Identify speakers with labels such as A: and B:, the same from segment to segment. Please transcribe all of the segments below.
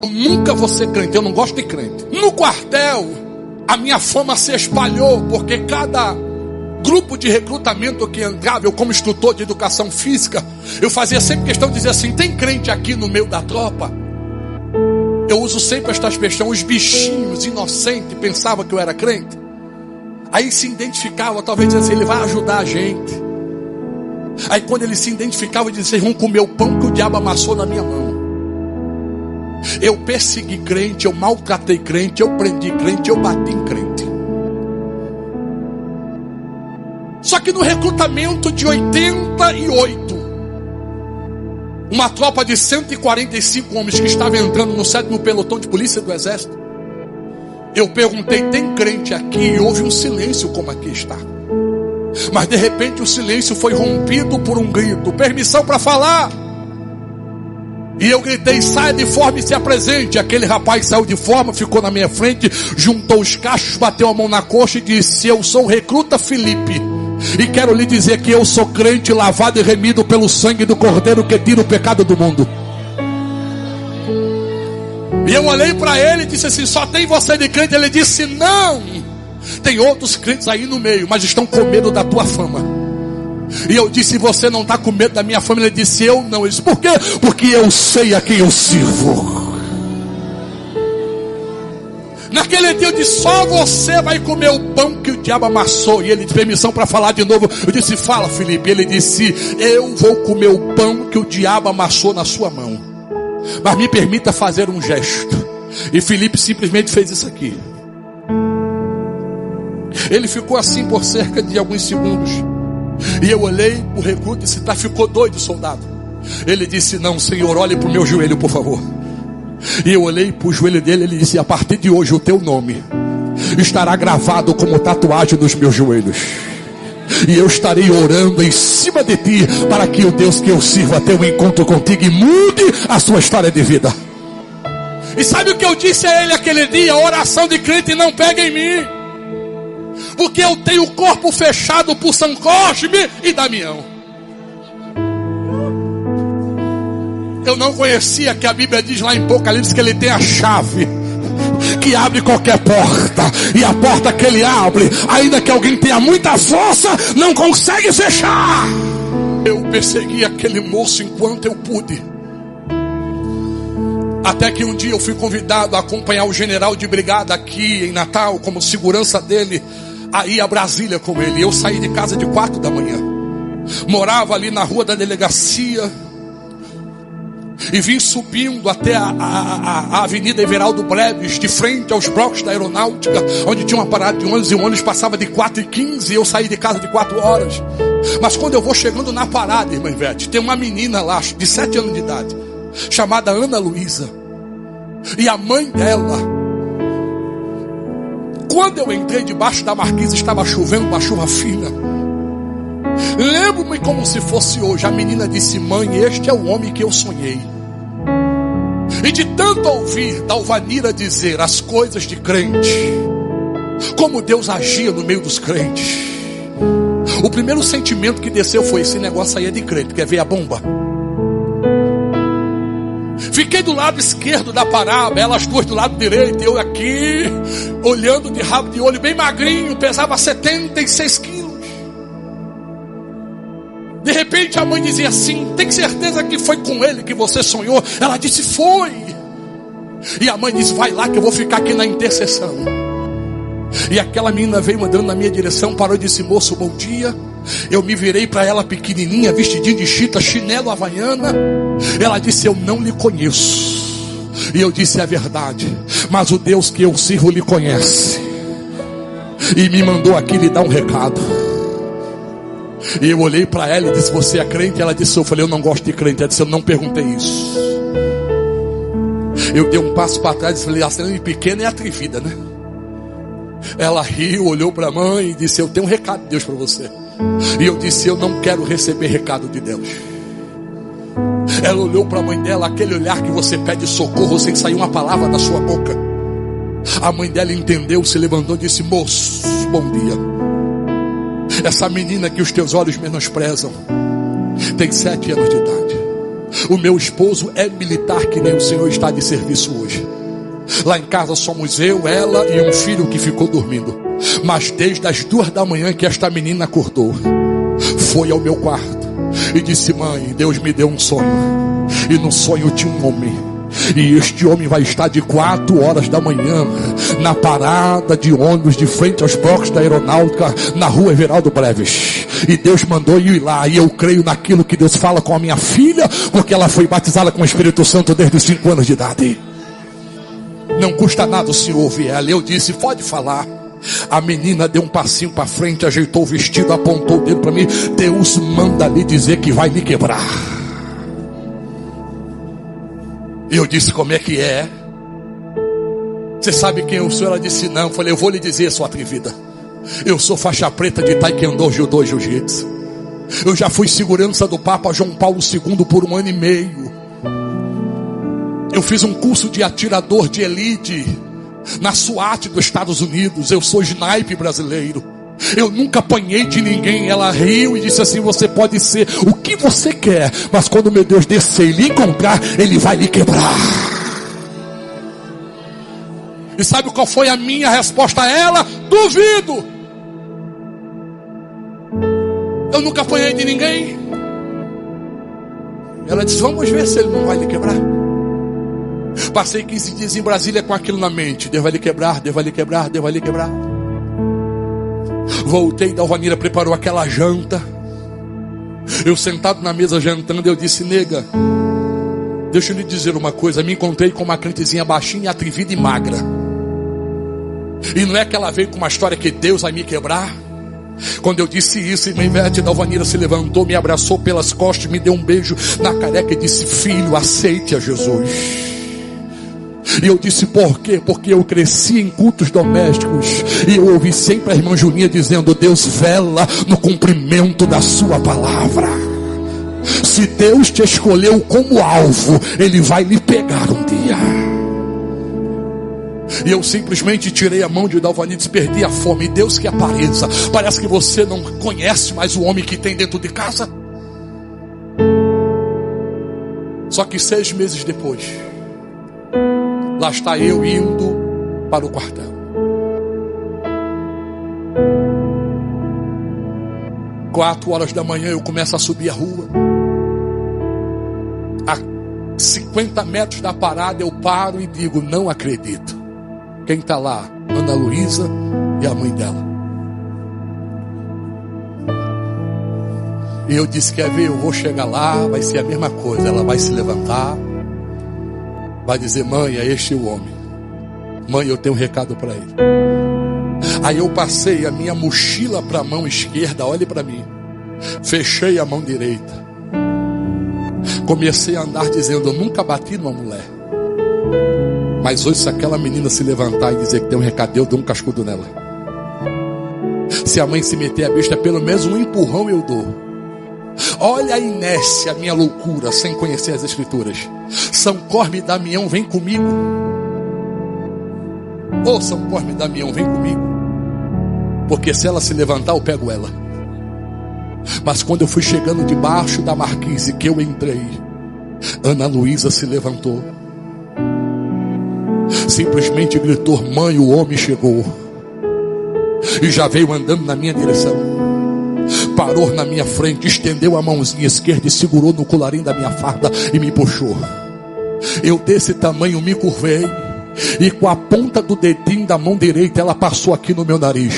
A: Eu nunca vou ser crente, eu não gosto de crente. No quartel, a minha fama se espalhou, porque cada grupo de recrutamento que entrava, eu como instrutor de educação física, eu fazia sempre questão de dizer assim: tem crente aqui no meio da tropa? Eu uso sempre esta expressão. Os bichinhos inocentes pensavam que eu era crente. Aí se identificava, talvez dizia assim: ele vai ajudar a gente. Aí quando ele se identificava, dizia assim: vão comer o pão que o diabo amassou na minha mão. Eu persegui crente, eu maltratei crente, eu prendi crente, eu bati em crente. Só que no recrutamento de 88, uma tropa de 145 homens que estava entrando no 7º pelotão de polícia do exército, eu perguntei: tem crente aqui? E houve um silêncio como aqui está. Mas de repente o silêncio foi rompido por um grito: permissão para falar. E eu gritei: saia de forma e se apresente. Aquele rapaz saiu de forma, ficou na minha frente, juntou os cachos, bateu a mão na coxa e disse: eu sou o recruta Felipe, e quero lhe dizer que eu sou crente, lavado e remido pelo sangue do Cordeiro que tira o pecado do mundo. E eu olhei para ele e disse assim: só tem você de crente? Ele disse: não, tem outros crentes aí no meio, mas estão com medo da tua fama. E eu disse: você não está com medo da minha fama? Ele disse: eu não. Ele disse: por quê? Porque eu sei a quem eu sirvo. Naquele dia eu disse: só você vai comer o pão que o diabo amassou. E ele disse: permissão para falar de novo. Eu disse: fala, Felipe. Ele disse: eu vou comer o pão que o diabo amassou na sua mão, mas me permita fazer um gesto. E Felipe simplesmente fez isso aqui. Ele ficou assim por cerca de alguns segundos. E eu olhei o recruta e disse: tá, ficou doido, soldado? Ele disse: não, senhor, olhe para o meu joelho, por favor. E eu olhei para o joelho dele. Ele disse: a partir de hoje o teu nome estará gravado como tatuagem nos meus joelhos, e eu estarei orando em cima de ti, para que o Deus que eu sirvo tenha um encontro contigo e mude a sua história de vida. E sabe o que eu disse a ele aquele dia? A oração de crente não pega em mim, porque eu tenho o corpo fechado por São Cosme e Damião. Eu não conhecia que a Bíblia diz lá em Apocalipse que ele tem a chave que abre qualquer porta, e a porta que ele abre, ainda que alguém tenha muita força, não consegue fechar. Eu persegui aquele moço enquanto eu pude, até que um dia eu fui convidado a acompanhar o general de brigada aqui em Natal, como segurança dele, aí a Brasília com ele. Eu saí de casa de 4 da manhã, morava ali na rua da delegacia, e vim subindo até a Avenida Everaldo Breves, de frente aos blocos da aeronáutica, onde tinha uma parada de ônibus, e o ônibus passava de 4h15, e eu saí de casa de 4 horas. Mas quando eu vou chegando na parada, irmã Ivete, tem uma menina lá de 7 anos de idade, chamada Ana Luísa, e a mãe dela. Quando eu entrei debaixo da marquise, estava chovendo, uma chuva fina. Lembro-me como se fosse hoje. A menina disse: mãe, este é o homem que eu sonhei. E de tanto ouvir Dalvanira dizer as coisas de crente, como Deus agia no meio dos crentes, o primeiro sentimento que desceu foi: esse negócio aí é de crente, quer ver a bomba? Fiquei do lado esquerdo da parada, elas duas do lado direito, eu aqui, olhando de rabo de olho, bem magrinho, pesava 76 quilos. De repente a mãe dizia assim: tem certeza que foi com ele que você sonhou? Ela disse: foi. E a mãe disse: vai lá que eu vou ficar aqui na intercessão. E aquela menina veio andando na minha direção, parou e disse: moço, bom dia. Eu me virei para ela, pequenininha, vestidinha de chita, chinelo havaiana. Ela disse: eu não lhe conheço. E eu disse: é verdade, mas o Deus que eu sirvo lhe conhece, e me mandou aqui lhe dar um recado. E eu olhei para ela e disse: você é crente? Ela disse: eu falei: eu não gosto de crente. Ela disse: eu não perguntei isso. Eu dei um passo para trás e falei: a cena pequena é atrevida, né? Ela riu, olhou para a mãe e disse: eu tenho um recado de Deus para você. E eu disse: eu não quero receber recado de Deus. Ela olhou para a mãe dela, aquele olhar que você pede socorro sem sair uma palavra da sua boca. A mãe dela entendeu, se levantou e disse: moço, bom dia. Essa menina que os teus olhos menosprezam tem 7 anos de idade. O meu esposo é militar, que nem o senhor está de serviço hoje. Lá em casa somos eu, ela e um filho que ficou dormindo. Mas desde as 2 da manhã que esta menina acordou, foi ao meu quarto e disse: mãe, Deus me deu um sonho. E no sonho tinha um homem. E este homem vai estar de 4 horas da manhã na parada de ônibus de frente aos blocos da aeronáutica, na rua Everaldo Breves. E Deus mandou eu ir lá. E eu creio naquilo que Deus fala com a minha filha, porque ela foi batizada com o Espírito Santo desde os 5 anos de idade. Não custa nada o senhor ouvir ela. Eu disse: pode falar. A menina deu um passinho para frente, ajeitou o vestido, apontou o dedo para mim: Deus manda lhe dizer que vai lhe quebrar. Eu disse: como é que é? Você sabe quem eu sou? Ela disse: não. Eu falei: eu vou lhe dizer, sua atrevida. Eu sou faixa preta de taekwondo, judô e jiu-jitsu. Eu já fui segurança do Papa João Paulo II por 1 ano e meio. Eu fiz um curso de atirador de elite na SWAT dos Estados Unidos. Eu sou sniper brasileiro. Eu nunca apanhei de ninguém. Ela riu e disse assim: você pode ser o que você quer, mas quando meu Deus descer e lhe encontrar, Ele vai lhe quebrar. E sabe qual foi a minha resposta a ela? Duvido. Eu nunca apanhei de ninguém. Ela disse: vamos ver se Ele não vai lhe quebrar. Passei 15 dias em Brasília com aquilo na mente: Deus vai lhe quebrar, Deus vai lhe quebrar, Deus vai lhe quebrar. Voltei, Dalvanira preparou aquela janta. Eu sentado na mesa jantando, eu disse: nega, deixa eu lhe dizer uma coisa. Me encontrei com uma crentezinha baixinha, atrevida e magra. E não é que ela veio com uma história que Deus vai me quebrar. Quando eu disse isso, irmã Ivete, Dalvanira se levantou, me abraçou pelas costas, me deu um beijo na careca e disse: filho, aceite a Jesus. E eu disse: por quê? Porque eu cresci em cultos domésticos e eu ouvi sempre a irmã Julinha dizendo: Deus vela no cumprimento da sua palavra. Se Deus te escolheu como alvo, Ele vai lhe pegar um dia. E eu simplesmente tirei a mão de Dalvanira e disse: perdi a fome. E Deus que apareça. Parece que você não conhece mais o homem que tem dentro de casa. Só que 6 meses depois, lá está eu indo para o quartel. 4 horas da manhã eu começo a subir a rua. A 50 metros da parada eu paro e digo: não acredito. Quem está lá? Ana Luísa e a mãe dela. E eu disse: quer ver? Eu vou chegar lá, vai ser a mesma coisa. Ela vai se levantar, vai dizer: mãe, é este o homem. Mãe, eu tenho um recado para ele. Aí eu passei a minha mochila para a mão esquerda. Olhe para mim. Fechei a mão direita. Comecei a andar dizendo: eu nunca bati numa mulher. Mas hoje, se aquela menina se levantar e dizer que tem um recado, eu dou um cascudo nela. Se a mãe se meter a besta, pelo menos um empurrão eu dou. Olha a inércia, a minha loucura, sem conhecer as escrituras. São Cosme e Damião, vem comigo. Ô São Cosme e Damião, vem comigo. Porque se ela se levantar, eu pego ela. Mas quando eu fui chegando debaixo da marquise que eu entrei, Ana Luísa se levantou. Simplesmente gritou: mãe, o homem chegou. E já veio andando na minha direção. Parou na minha frente, estendeu a mãozinha esquerda e segurou no colarinho da minha farda e me puxou. Eu desse tamanho me curvei e com a ponta do dedinho da mão direita ela passou aqui no meu nariz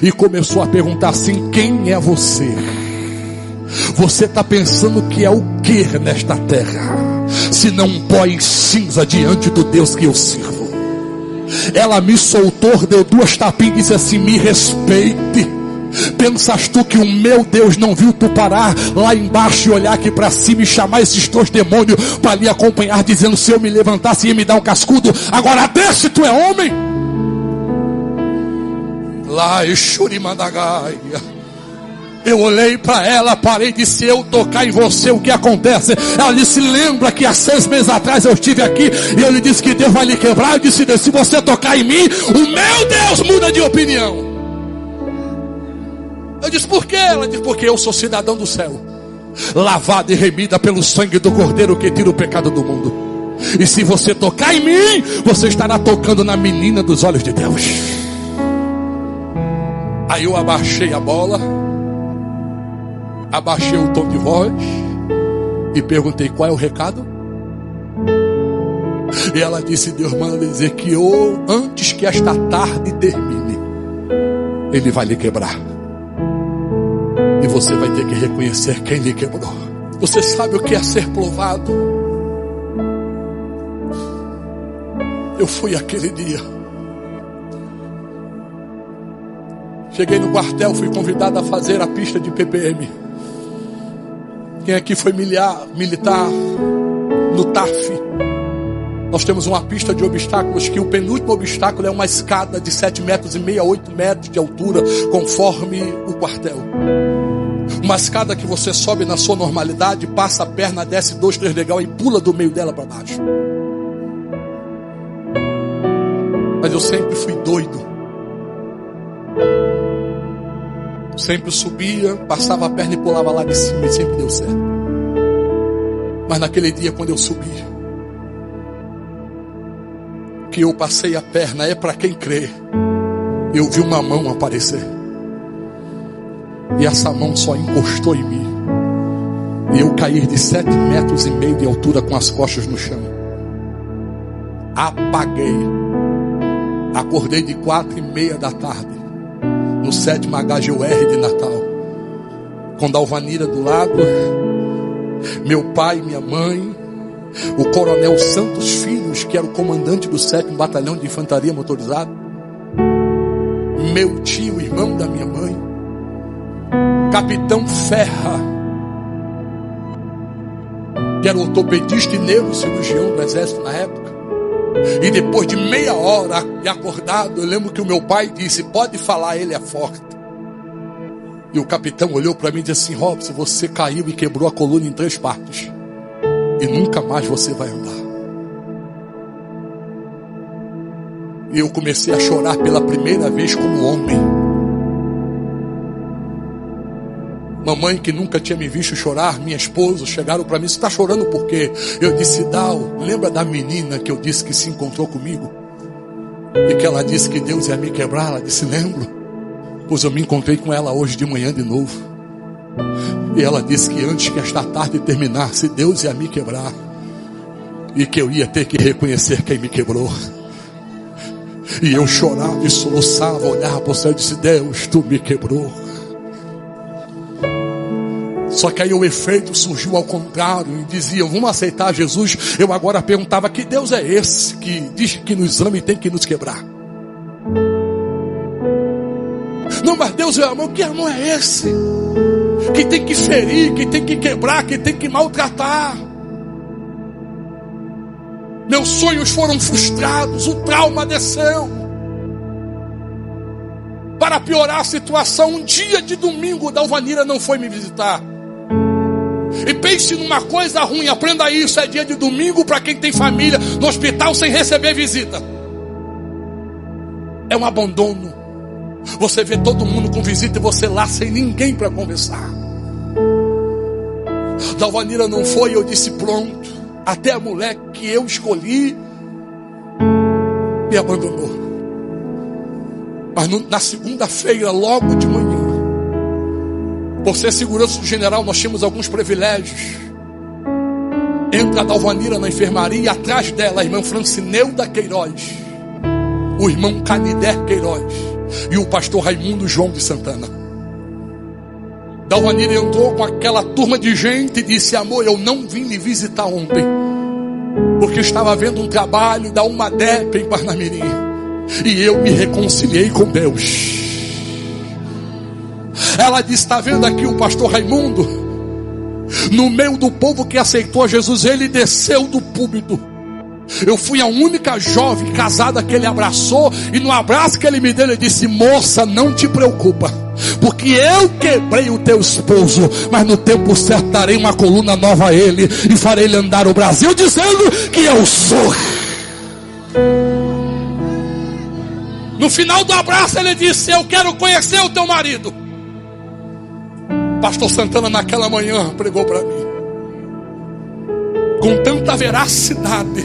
A: e começou a perguntar assim: quem é você? Você está pensando que é o que nesta terra, se não um pó em cinza diante do Deus que eu sirvo? Ela me soltou, deu 2 tapinhas e disse assim: me respeite. Pensas tu que o meu Deus não viu tu parar lá embaixo e olhar aqui para cima e chamar esses 2 demônios para lhe acompanhar, dizendo: se eu me levantasse ia me dar um cascudo? Agora desce, tu é homem. Lá Exurimandagaia. Eu olhei para ela, parei e disse: eu tocar em você, o que acontece? Ela disse: lembra que há 6 meses atrás eu estive aqui e eu lhe disse que Deus vai lhe quebrar? Eu disse: se você tocar em mim, o meu Deus muda de opinião. Eu disse: por quê? Ela disse: porque eu sou cidadão do céu. lavada e remida pelo sangue do Cordeiro que tira o pecado do mundo. E se você tocar em mim, você estará tocando na menina dos olhos de Deus. Aí eu abaixei a bola, abaixei o tom de voz e perguntei: qual é o recado? E ela disse: Deus manda dizer que antes que esta tarde termine, Ele vai lhe quebrar. E você vai ter que reconhecer quem lhe quebrou. Você sabe o que é ser provado? Eu fui aquele dia. Cheguei no quartel, fui convidado a fazer a pista de PPM. Quem aqui foi militar no TAF? Nós temos uma pista de obstáculos que o penúltimo obstáculo é uma escada de 7,5 metros a 8 metros de altura, conforme o quartel. Uma escada que você sobe na sua normalidade, passa a perna, desce 2, 3 degraus e pula do meio dela para baixo. Mas eu sempre fui doido. Sempre subia, passava a perna e pulava lá de cima e sempre deu certo. Mas naquele dia, quando eu subi, que eu passei a perna, é para quem crê, eu vi uma mão aparecer. E essa mão só encostou em mim. E eu caí de 7,5 metros de altura com as costas no chão. Apaguei. Acordei de 4:30 da tarde, no 7º HGUR de Natal, com Dalvanira do lado, meu pai, minha mãe, o coronel Santos Filhos, que era o comandante do 7º Batalhão de Infantaria Motorizada, meu tio, irmão da minha mãe, Capitão Ferra, que era ortopedista e neurocirurgião do exército na época. E depois de meia hora de acordado, eu lembro que o meu pai disse: pode falar, ele é forte. E o capitão olhou para mim e disse assim: Robson, você caiu e quebrou a coluna em 3 partes. E nunca mais você vai andar. E eu comecei a chorar pela primeira vez como homem. Mamãe, que nunca tinha me visto chorar, minha esposa, chegaram para mim: você está chorando por quê? Eu disse: Dal, lembra da menina que eu disse que se encontrou comigo? E que ela disse que Deus ia me quebrar? Ela disse: lembro, pois eu me encontrei com ela hoje de manhã de novo. E ela disse que antes que esta tarde terminasse, Deus ia me quebrar. E que eu ia ter que reconhecer quem me quebrou. E eu chorava e soluçava, olhava para o céu e disse: Deus, tu me quebrou. Só que aí o efeito surgiu ao contrário, e diziam: vamos aceitar Jesus. Eu agora perguntava: que Deus é esse que diz que nos ama e tem que nos quebrar? Não, mas Deus é amor. Que amor é esse? Que tem que ferir, que tem que quebrar, que tem que maltratar. Meus sonhos foram frustrados, o trauma desceu. Para piorar a situação, um dia de domingo, Dalvanira não foi me visitar. E pense numa coisa ruim, aprenda isso: é dia de domingo para quem tem família no hospital sem receber visita. É um abandono. Você vê todo mundo com visita e você lá sem ninguém para conversar. Dalvanira não foi, eu disse: pronto. Até a mulher que eu escolhi me abandonou. Mas na segunda-feira, logo de manhã, por ser segurança do general, nós tínhamos alguns privilégios. Entra a Dalvanira na enfermaria e atrás dela a irmã Francineuda Queiroz, o irmão Canidé Queiroz e o pastor Raimundo João de Santana. Dalvanira entrou com aquela turma de gente e disse: amor, eu não vim lhe visitar ontem, porque estava vendo um trabalho da UMADEP em Parnamirim, e eu me reconciliei com Deus. Ela disse: está vendo aqui o pastor Raimundo? No meio do povo que aceitou a Jesus, ele desceu do púlpito. Eu fui a única jovem casada que ele abraçou, e no abraço que ele me deu, ele disse: moça, não te preocupa, porque eu quebrei o teu esposo, mas no tempo certo darei uma coluna nova a ele e farei ele andar o Brasil, dizendo que eu sou. No final do abraço ele disse: eu quero conhecer o teu marido. Pastor Santana naquela manhã pregou para mim com tanta veracidade,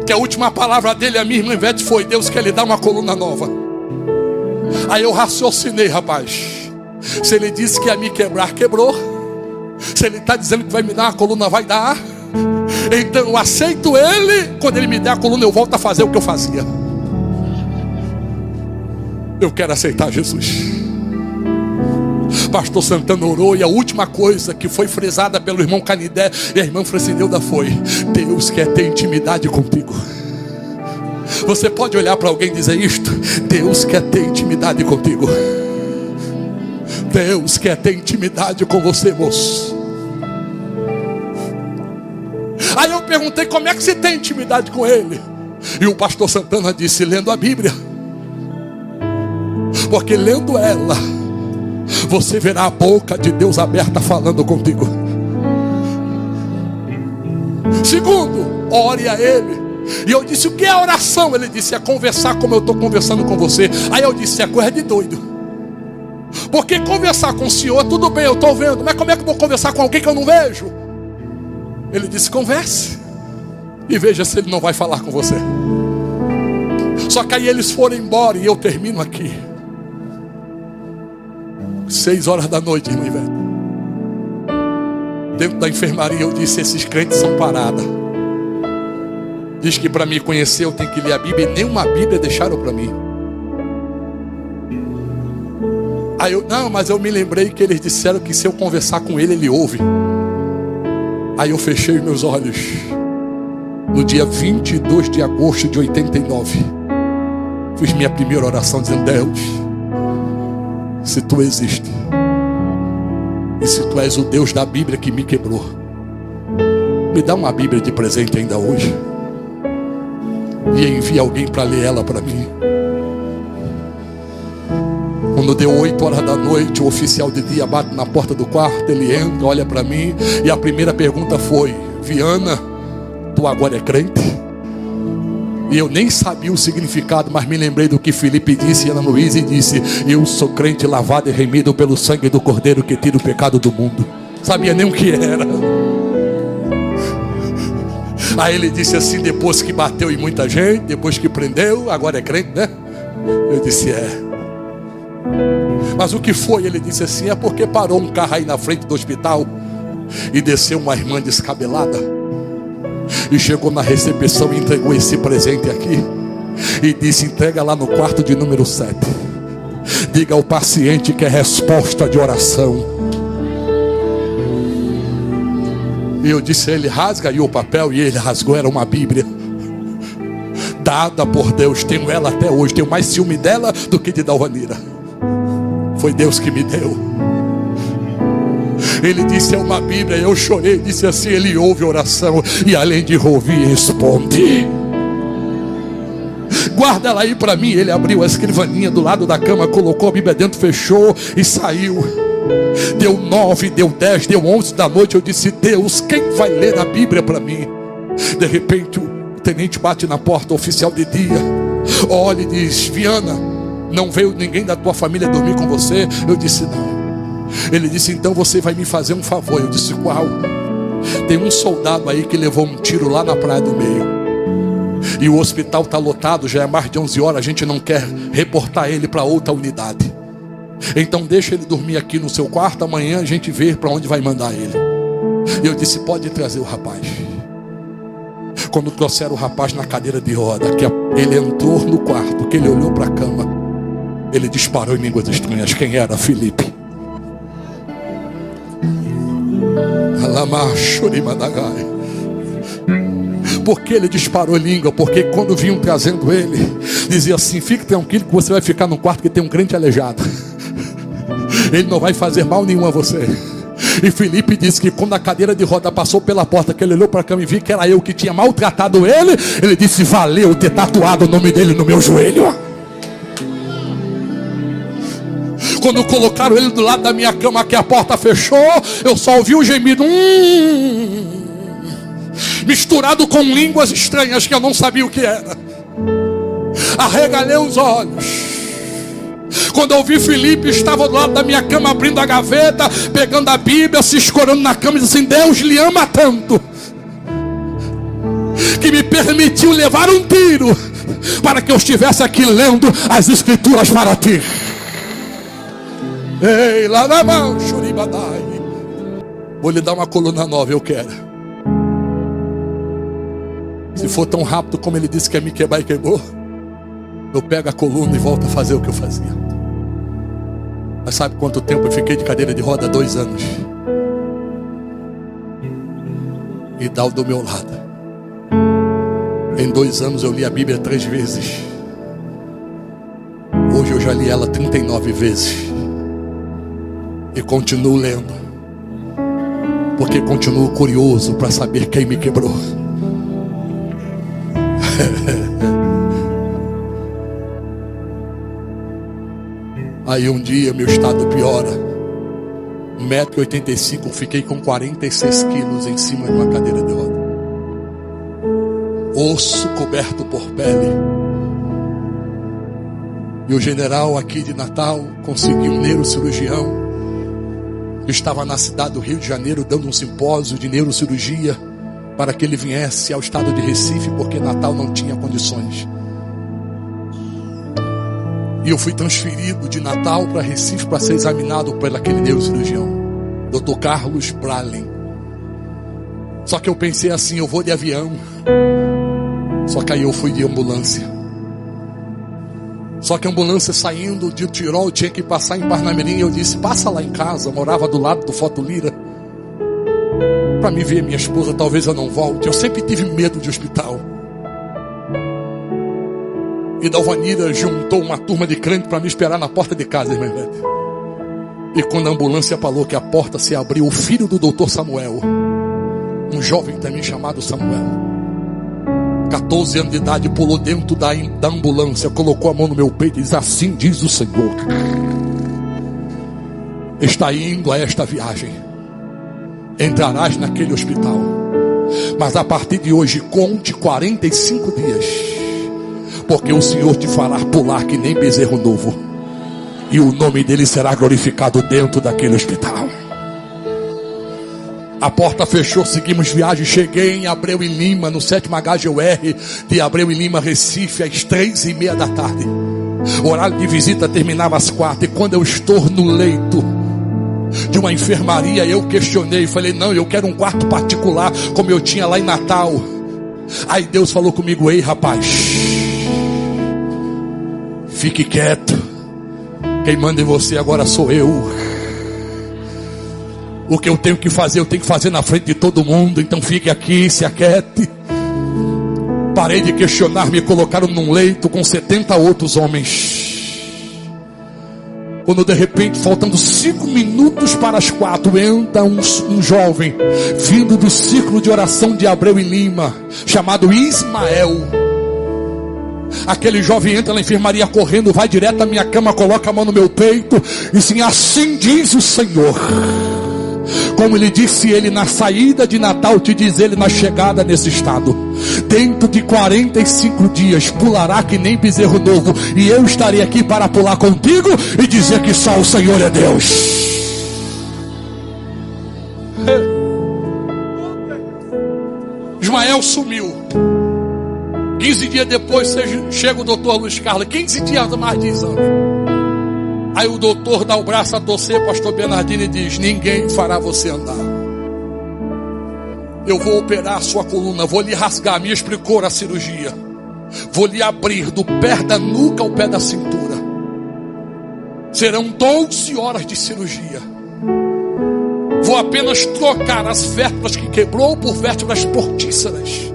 A: que a última palavra dele, a minha irmã Ivete, foi: Deus quer lhe dar uma coluna nova. Aí eu raciocinei, rapaz, se ele disse que ia me quebrar, quebrou. Se ele está dizendo que vai me dar uma coluna, vai dar. Então eu aceito ele. Quando ele me der a coluna, eu volto a fazer o que eu fazia. Eu quero aceitar Jesus. Pastor Santana orou, e a última coisa que foi frisada pelo irmão Canidé e a irmã Francineuda foi: Deus quer ter intimidade contigo. Você pode olhar para alguém e dizer isto: Deus quer ter intimidade contigo. Deus quer ter intimidade com você, moço. Aí eu perguntei: como é que se tem intimidade com Ele? E o pastor Santana disse: lendo a Bíblia. Porque lendo ela, você verá a boca de Deus aberta falando contigo. Segundo, ore a Ele. E eu disse: o que é oração? Ele disse: é conversar como eu estou conversando com você. Aí eu disse: é coisa de doido. Porque conversar com o Senhor, tudo bem, eu estou vendo, mas como é que eu vou conversar com alguém que eu não vejo? Ele disse: converse e veja se Ele não vai falar com você. Só que aí eles foram embora, e eu termino aqui. 6 horas da noite, irmã Ivete, dentro da enfermaria, eu disse: esses crentes são parada. Diz que para me conhecer eu tenho que ler a Bíblia, e nenhuma Bíblia deixaram para mim. Aí eu: não, mas eu me lembrei que eles disseram que se eu conversar com ele, ele ouve. Aí eu fechei meus olhos. No dia 22 de agosto de 89, fiz minha primeira oração dizendo: Deus, se Tu existes, e se Tu és o Deus da Bíblia que me quebrou, me dá uma Bíblia de presente ainda hoje, e envia alguém para ler ela para mim. Quando deu 8 horas da noite, o oficial de dia bate na porta do quarto. Ele entra, olha para mim, e a primeira pergunta foi: Viana, tu agora é crente? E eu nem sabia o significado, mas me lembrei do que Felipe disse e Ana Luísa disse: eu sou crente, lavado e remido pelo sangue do Cordeiro que tira o pecado do mundo. Sabia nem o que era. Aí ele disse assim, depois que bateu em muita gente, depois que prendeu, agora é crente, né? Eu disse: é. Mas o que foi? Ele disse assim: é porque parou um carro aí na frente do hospital e desceu uma irmã descabelada e chegou na recepção e entregou esse presente aqui e disse: entrega lá no quarto de número 7. Diga ao paciente que é resposta de oração. E eu disse a ele: rasga aí o papel. E ele rasgou, era uma Bíblia dada por Deus. Tenho ela até hoje, tenho mais ciúme dela do que de Dalvanira. Foi Deus que me deu. Ele disse: é uma Bíblia. Eu chorei, disse assim: Ele ouve oração, e além de ouvir, responde. Guarda ela aí para mim. Ele abriu a escrivaninha do lado da cama, colocou a Bíblia dentro, fechou e saiu. Deu 9, deu 10, deu 11 da noite. Eu disse: Deus, quem vai ler a Bíblia para mim? De repente o tenente bate na porta, o oficial de dia olha e diz: Viana, não veio ninguém da tua família dormir com você? Eu disse: não. Ele disse: então você vai me fazer um favor. Eu disse: qual? Tem um soldado aí que levou um tiro lá na Praia do Meio, e o hospital está lotado, já é mais de 11 horas. A gente não quer reportar ele para outra unidade. Então deixa ele dormir aqui no seu quarto. Amanhã a gente vê para onde vai mandar ele. E eu disse: pode trazer o rapaz. Quando trouxeram o rapaz na cadeira de roda, que ele entrou no quarto, que ele olhou para a cama, ele disparou em línguas estranhas. Quem era? Felipe. Por que ele disparou em língua? Porque quando vinham trazendo ele, dizia assim: fique tranquilo que você vai ficar no quarto que tem um crente aleijado. Ele não vai fazer mal nenhum a você. E Felipe disse que quando a cadeira de roda passou pela porta, que ele olhou para a cama e viu que era eu que tinha maltratado ele, ele disse: valeu ter tatuado o nome dele no meu joelho. Quando colocaram ele do lado da minha cama, que a porta fechou, eu só ouvi o gemido misturado com línguas estranhas que eu não sabia o que era. Arregalei os olhos. Quando eu vi Felipe, estava do lado da minha cama, abrindo a gaveta, pegando a Bíblia, se escorando na cama e disse assim: Deus lhe ama tanto que me permitiu levar um tiro para que eu estivesse aqui lendo as escrituras para ti. Ei, lá na mão, Shuribadai. Vou lhe dar uma coluna nova, eu quero. Se for tão rápido como ele disse que ia me quebrar e quebrou, eu pego a coluna e volto a fazer o que eu fazia. Mas sabe quanto tempo eu fiquei de cadeira de roda? 2 anos. E dá o do meu lado. Em 2 anos eu li a Bíblia 3 vezes. Hoje eu já li ela 39 vezes. E continuo lendo. Porque continuo curioso para saber quem me quebrou. Aí um dia meu estado piora. 1,85 m, fiquei com 46 quilos em cima de uma cadeira de roda. Osso coberto por pele. E o general aqui de Natal conseguiu um neurocirurgião. Eu estava na cidade do Rio de Janeiro dando um simpósio de neurocirurgia para que ele viesse ao estado de Recife, porque Natal não tinha condições. E eu fui transferido de Natal para Recife para ser examinado por aquele neurocirurgião, Dr. Carlos Bralen. Só que eu pensei assim: eu vou de avião. Só que aí eu fui de ambulância. Só que a ambulância saindo de Tirol tinha que passar em Parnamirim. E eu disse: passa lá em casa. Eu morava do lado do Foto Lira, para me ver minha esposa, talvez eu não volte. Eu sempre tive medo de hospital. E Dalvanira juntou uma turma de crente para me esperar na porta de casa, irmã Ivete. E quando a ambulância falou que a porta se abriu, o filho do doutor Samuel, um jovem também chamado Samuel, 14 anos de idade, pulou dentro da ambulância, colocou a mão no meu peito e disse: assim diz o Senhor, está indo a esta viagem, entrarás naquele hospital, mas a partir de hoje conte 45 dias, porque o Senhor te fará pular que nem bezerro novo, e o nome dele será glorificado dentro daquele hospital. A porta fechou, seguimos viagem. Cheguei em Abreu e Lima, no 7º HGUR de Abreu e Lima, Recife, às 3h30 da tarde. O horário de visita terminava às 4h. E quando eu estou no leito de uma enfermaria, eu questionei, falei: não, eu quero um quarto particular, como eu tinha lá em Natal. Aí Deus falou comigo: ei rapaz, fique quieto, quem manda em você agora sou eu. O que eu tenho que fazer, eu tenho que fazer na frente de todo mundo. Então fique aqui, se aquiete. Parei de questionar, me colocaram num leito com 70 outros homens. Quando de repente, faltando 5 minutos para as 4, entra um jovem vindo do círculo de oração de Abreu e Lima, chamado Ismael. Aquele jovem entra na enfermaria correndo, vai direto à minha cama, coloca a mão no meu peito e assim: assim diz o Senhor. Como ele disse ele na saída de Natal, te diz ele na chegada nesse estado: dentro de 45 dias pulará que nem bezerro novo, e eu estarei aqui para pular contigo e dizer que só o Senhor é Deus. Ismael sumiu. 15 dias depois chega o doutor Luiz Carlos, 15 dias mais de exame. Aí o doutor dá o braço a torcer, pastor Bernardino, e diz: ninguém fará você andar. Eu vou operar a sua coluna, vou lhe rasgar, me explicou a cirurgia. Vou lhe abrir do pé da nuca ao pé da cintura. Serão 12 horas de cirurgia. Vou apenas trocar as vértebras que quebrou por vértebras portíceras,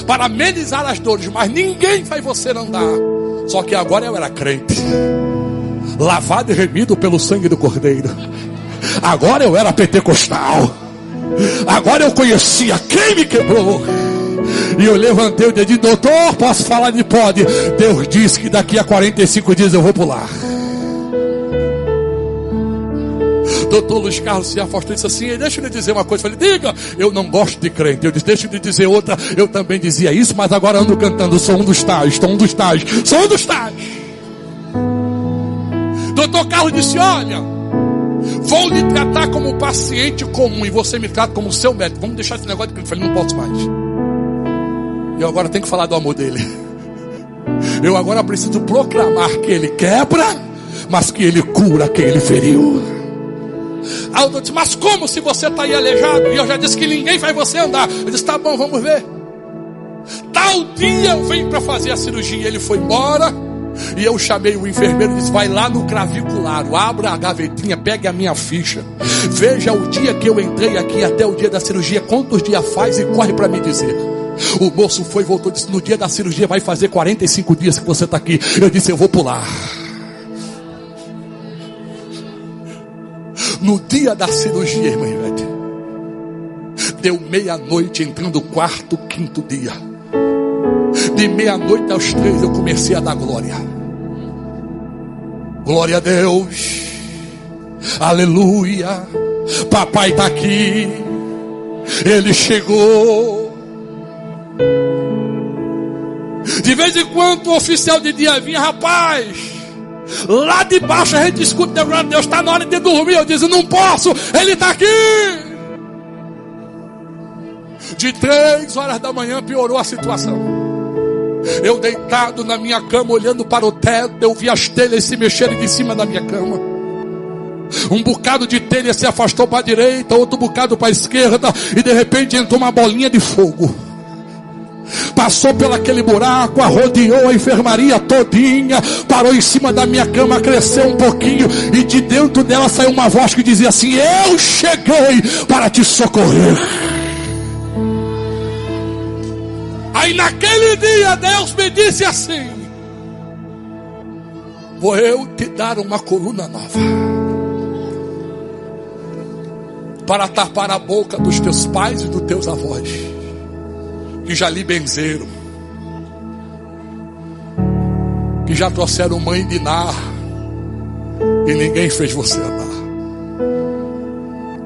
A: para amenizar as dores, mas ninguém vai você andar. Só que agora eu era crente, lavado e remido pelo sangue do Cordeiro. Agora eu era pentecostal. Agora eu conhecia quem me quebrou. E eu levantei o dedinho: doutor, posso falar? Ele pode. Deus disse que daqui a 45 dias eu vou pular. Doutor Luiz Carlos se afastou e disse assim: deixa eu lhe dizer uma coisa. Eu falei: diga. Eu não gosto de crente. Eu disse: deixa eu lhe dizer outra. Eu também dizia isso, mas agora ando cantando: sou um dos tais, sou um dos tais, sou um dos tais. doutor Carlos disse: olha, vou lhe tratar como paciente comum e você me trata como seu médico. Vamos deixar esse negócio de que eu falei, não posso mais. E eu agora tenho que falar do amor dele. Eu agora preciso proclamar que ele quebra, mas que ele cura quem ele feriu. Aí eu disse: mas como se você está aí aleijado? E eu já disse que ninguém faz você andar. Eu disse: tá bom, vamos ver. Tal dia eu venho para fazer a cirurgia. Ele foi embora. E eu chamei o enfermeiro e disse: vai lá no claviculário, abra a gavetinha, pegue a minha ficha, veja o dia que eu entrei aqui até o dia da cirurgia, quantos dias faz, e corre para me dizer. O moço foi e voltou e disse: no dia da cirurgia vai fazer 45 dias que você está aqui. Eu disse: eu vou pular. No dia da cirurgia, irmã Ivete, deu meia-noite, entrando o quarto, quinto dia. De meia-noite aos 3 eu comecei a dar glória. Glória a Deus. Aleluia. Papai está aqui. Ele chegou. De vez em quando o oficial de dia vinha: rapaz, lá de baixo a gente escuta: Deus, está na hora de dormir. Eu disse: não posso, ele está aqui. De 3 horas da manhã piorou a situação. Eu deitado na minha cama, olhando para o teto, eu vi as telhas se mexerem de cima da minha cama. Um bocado de telha se afastou para a direita, outro bocado para a esquerda, e de repente entrou uma bolinha de fogo. Passou pelaquele buraco, arrodeou a enfermaria todinha, parou em cima da minha cama, cresceu um pouquinho, e de dentro dela saiu uma voz que dizia assim: eu cheguei para te socorrer. Aí naquele dia Deus me disse assim: vou eu te dar uma coluna nova, para tapar a boca dos teus pais e dos teus avós, que já lhe benzeram, que já trouxeram mãe de Nar, e ninguém fez você andar.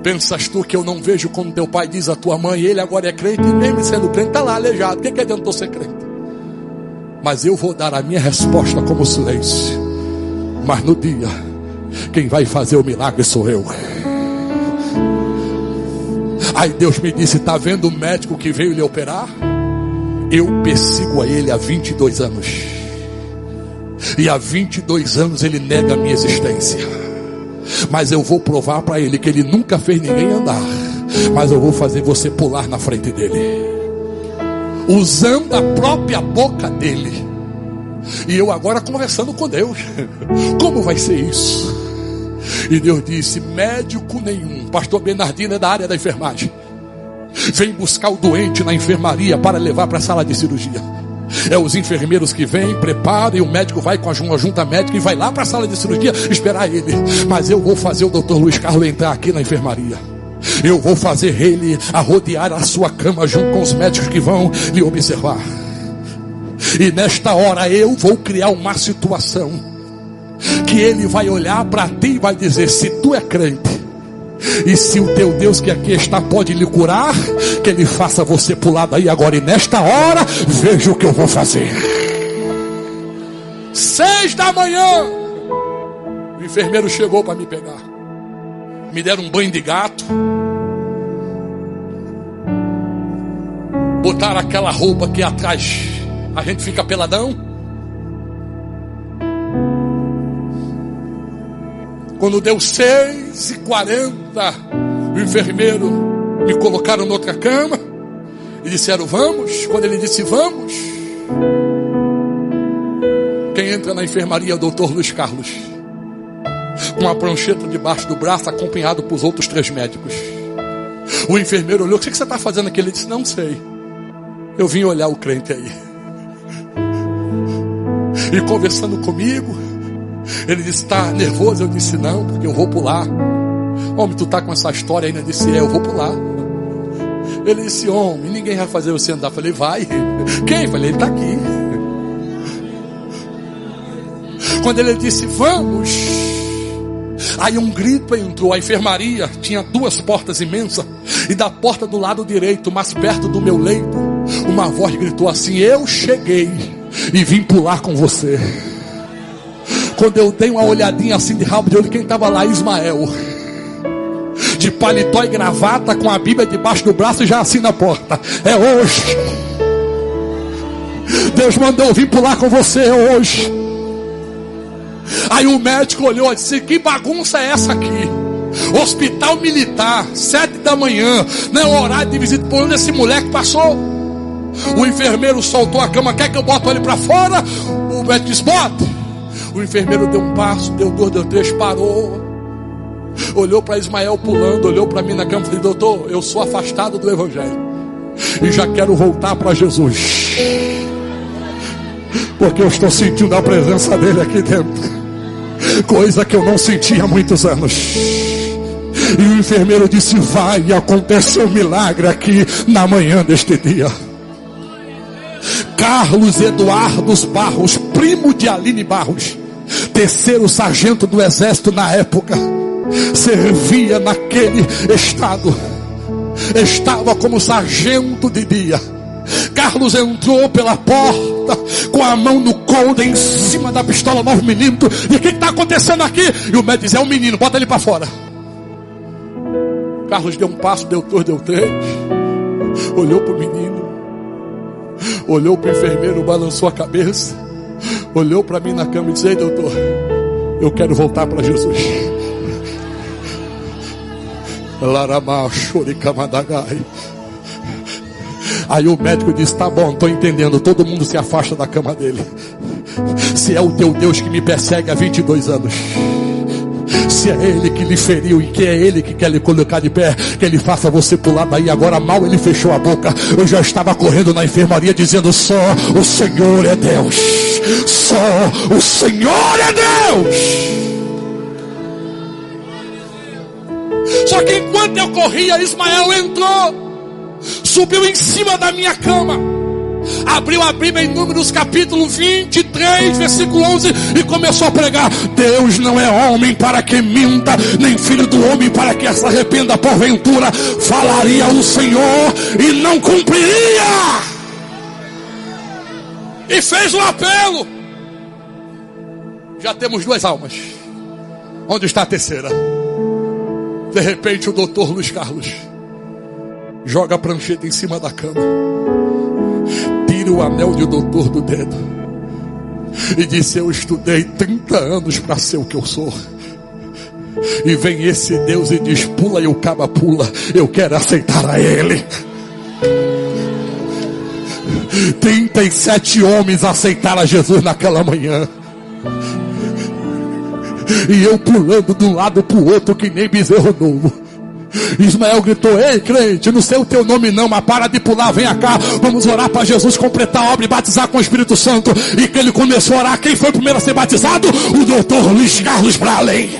A: Pensas tu que eu não vejo quando teu pai diz à tua mãe: ele agora é crente, e mesmo sendo crente está lá aleijado, o que adiantou ser crente? Mas eu vou dar a minha resposta como silêncio. Mas no dia, quem vai fazer o milagre sou eu. Aí Deus me disse: está vendo o médico que veio lhe operar? Eu persigo a ele há 22 anos. E há 22 anos ele nega a minha existência. Mas eu vou provar para ele que ele nunca fez ninguém andar. Mas eu vou fazer você pular na frente dele, usando a própria boca dele. E eu agora conversando com Deus: como vai ser isso? E Deus disse: médico nenhum, pastor Bernardino é da área da enfermagem, vem buscar o doente na enfermaria para levar para a sala de cirurgia. É os enfermeiros que vêm, preparam, e o médico vai com a junta médica e vai lá para a sala de cirurgia esperar ele. Mas eu vou fazer o doutor Luiz Carlos entrar aqui na enfermaria. Eu vou fazer ele arrodear a sua cama junto com os médicos que vão lhe observar. E nesta hora eu vou criar uma situação que ele vai olhar para ti e vai dizer: se tu é crente, e se o teu Deus que aqui está pode lhe curar, que ele faça você pular daí agora. E nesta hora, veja o que eu vou fazer. 6 da manhã, o enfermeiro chegou para me pegar. Me deram um banho de gato, botaram aquela roupa que atrás a gente fica peladão. Quando deu 6h40, o enfermeiro me colocaram noutra cama e disseram: vamos. Quando ele disse vamos, quem entra na enfermaria é o doutor Luiz Carlos, com uma prancheta debaixo do braço, acompanhado por outros 3 médicos. O enfermeiro olhou: o que você está fazendo aqui? Ele disse: não sei, eu vim olhar o crente aí. E conversando comigo, ele disse: está nervoso? Eu disse: não, porque eu vou pular. Homem, tu está com essa história ainda? Eu disse: eu vou pular. Ele disse: homem, ninguém vai fazer você andar. Eu falei: vai. Quem? Eu falei: ele está aqui. Quando ele disse: vamos, aí um grito entrou. A enfermaria tinha 2 portas imensas, e da porta do lado direito, mais perto do meu leito, uma voz gritou assim: eu cheguei e vim pular com você. Quando eu dei uma olhadinha assim de rabo de olho, quem estava lá? Ismael, de paletó e gravata, com a Bíblia debaixo do braço e já assim na porta. É hoje. Deus mandou eu vir pular com você hoje. Aí o médico olhou e disse: que bagunça é essa aqui? Hospital militar, 7 da manhã, não é o horário de visita. Por onde esse moleque passou? O enfermeiro soltou a cama: quer que eu bote ele para fora? O médico disse: bota. O enfermeiro deu um passo, deu 2, deu 3, parou, olhou para Ismael pulando, olhou para mim na cama e disse: doutor, eu sou afastado do evangelho e já quero voltar para Jesus, porque eu estou sentindo a presença dele aqui dentro, coisa que eu não sentia há muitos anos. E o enfermeiro disse: vai acontecer um milagre aqui na manhã deste dia. Carlos Eduardo Barros, primo de Aline Barros, 3º sargento do exército na época, servia naquele estado, estava como sargento de dia. Carlos entrou pela porta com a mão no coldre, em cima da pistola 9mm. E o que está acontecendo aqui? E o médico diz: é um menino, bota ele para fora. Carlos deu um passo, deu 2, deu 3, olhou para o menino, olhou para o enfermeiro, balançou a cabeça, olhou para mim na cama e disse: ei, doutor, eu quero voltar para Jesus. Aí o médico disse: tá bom, estou entendendo. Todo mundo se afasta da cama dele. Se é o teu Deus que me persegue há 22 anos, se é ele que lhe feriu e que é ele que quer lhe colocar de pé, que ele faça você pular daí agora. Mal ele fechou a boca, eu já estava correndo na enfermaria dizendo: só o Senhor é Deus, só o Senhor é Deus. Só que enquanto eu corria, Ismael entrou, subiu em cima da minha cama, abriu a Bíblia em Números capítulo 23, versículo 11, e começou a pregar: Deus não é homem para que minta, nem filho do homem para que se arrependa. Porventura falaria o Senhor e não cumpriria. E fez um apelo. Já temos 2 almas. Onde está a terceira? De repente o doutor Luiz Carlos joga a prancheta em cima da cama, tira o anel de doutor do dedo e disse: eu estudei 30 anos para ser o que eu sou. E vem esse Deus e diz: pula, e o caba pula. Eu quero aceitar a ele. 37 homens aceitaram a Jesus naquela manhã. E eu pulando de um lado para o outro que nem bezerro novo. Ismael gritou: ei, crente, não sei o teu nome não, mas para de pular, venha cá, vamos orar para Jesus completar a obra e batizar com o Espírito Santo. E que ele começou a orar. Quem foi o primeiro a ser batizado? O doutor Luiz Carlos, para além.